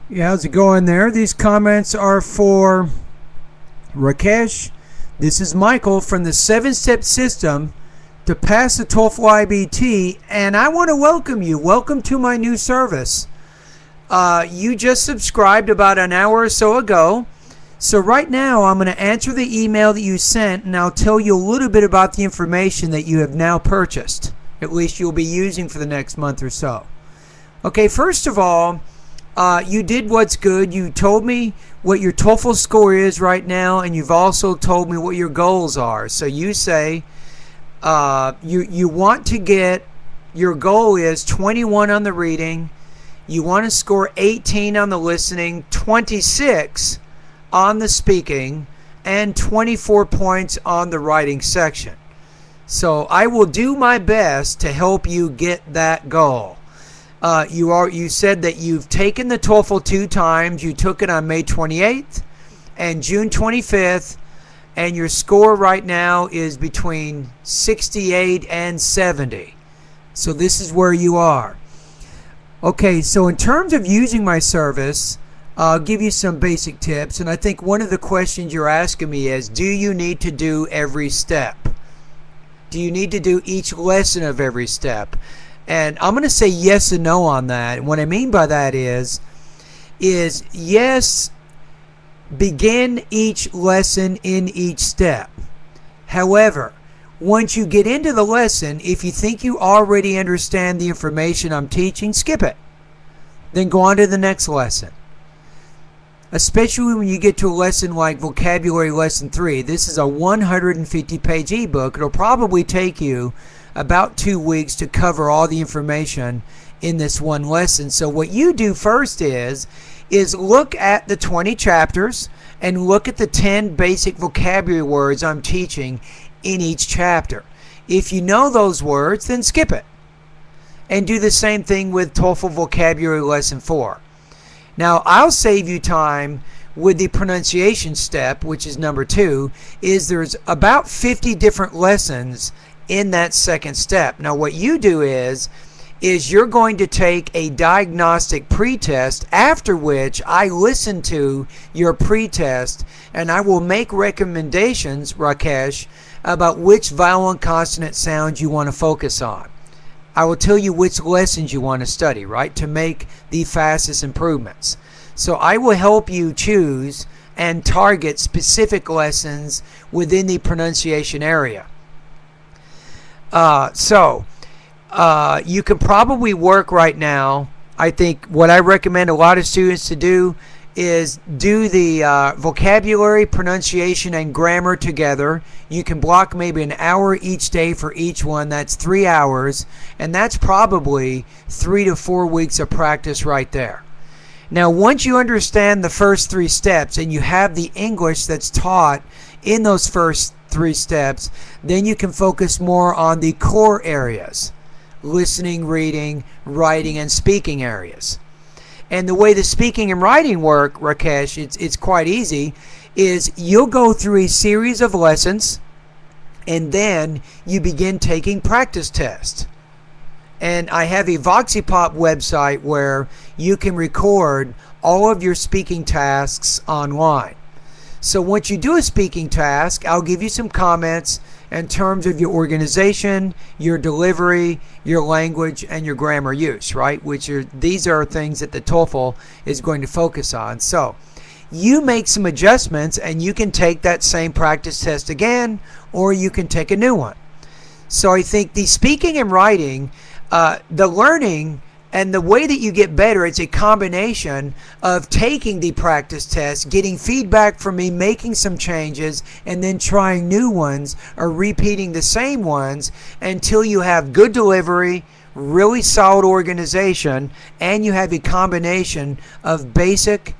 Yeah, how's it going there? These comments are for Rakesh. This is Michael from the 7-Step System to pass the TOEFL iBT, and I want to welcome you. Welcome to my new service. You just subscribed about an hour or so ago. So right now I'm going to answer the email that you sent, and I'll tell you a little bit about the information that you have now purchased. At least you'll be using for the next month or so. Okay, first of all, you did what's good. You told me what your TOEFL score is right now, and you've also told me what your goals are. So you say you want to get, your goal is 21 on the reading, you want to score 18 on the listening, 26 on the speaking, and 24 points on the writing section. So I will do my best to help you get that goal. You said that you've taken the TOEFL 2 times. You took it on May 28th and June 25th, and your score right now is between 68 and 70. So this is where you are. Okay, so in terms of using my service, I'll give you some basic tips, and I think one of the questions you're asking me is, do you need to do every step? Do you need to do each lesson of every step? And I'm going to say yes and no on that. And what I mean by that is yes, begin each lesson in each step. However, once you get into the lesson, if you think you already understand the information I'm teaching, skip it. Then go on to the next lesson. Especially when you get to a lesson like Vocabulary Lesson 3. This is a 150-page ebook. It'll probably take you about 2 weeks to cover all the information in this one lesson. So what you do first is look at the 20 chapters and look at the 10 basic vocabulary words I'm teaching in each chapter. If you know those words, then skip it. And do the same thing with TOEFL Vocabulary Lesson 4. Now, I'll save you time with the pronunciation step, which is number 2, is there's about 50 different lessons in that second step. Now what you do is you're going to take a diagnostic pretest, after which I listen to your pretest and I will make recommendations, Rakesh, about which vowel and consonant sounds you want to focus on. I will tell you which lessons you want to study, right, to make the fastest improvements. So I will help you choose and target specific lessons within the pronunciation area. You can probably work right now. I think what I recommend a lot of students to do is do the vocabulary, pronunciation, and grammar together. You can block maybe an hour each day for each one. That's 3 hours, and that's probably 3 to 4 weeks of practice right there. Now, once you understand the first 3 steps and you have the English that's taught in those first 3 steps, then you can focus more on the core areas: listening, reading, writing, and speaking areas. And the way the speaking and writing work, Rakesh, it's quite easy, is you'll go through a series of lessons and then you begin taking practice tests. And I have a VoxyPop website where you can record all of your speaking tasks online. So once you do a speaking task, I'll give you some comments in terms of your organization, your delivery, your language, and your grammar use, right? These are things that the TOEFL is going to focus on. So you make some adjustments and you can take that same practice test again, or you can take a new one. So I think the speaking and writing, the learning, and the way that you get better, it's a combination of taking the practice test, getting feedback from me, making some changes, and then trying new ones or repeating the same ones until you have good delivery, really solid organization, and you have a combination of basic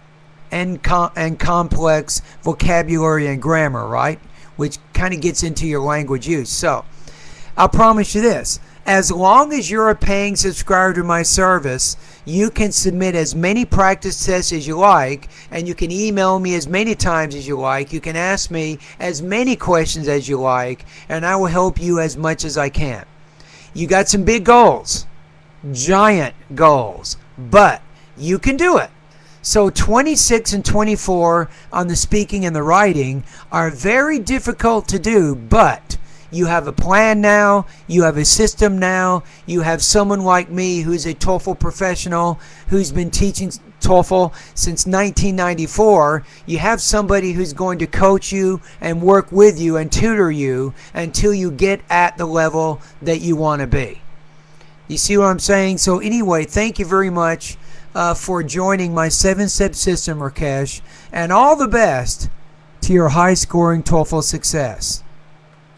and complex vocabulary and grammar, right? Which kind of gets into your language use. So I'll promise you this. As long as you're a paying subscriber to my service, you can submit as many practice tests as you like, and you can email me as many times as you like. You can ask me as many questions as you like, and I will help you as much as I can. You got some big goals, giant goals, but you can do it. So 26 and 24 on the speaking and the writing are very difficult to do, but you have a plan now, you have a system now, you have someone like me who's a TOEFL professional who's been teaching TOEFL since 1994. You have somebody who's going to coach you and work with you and tutor you until you get at the level that you want to be. You see what I'm saying? So anyway, thank you very much for joining my 7-step system, Rakesh, and all the best to your high-scoring TOEFL success.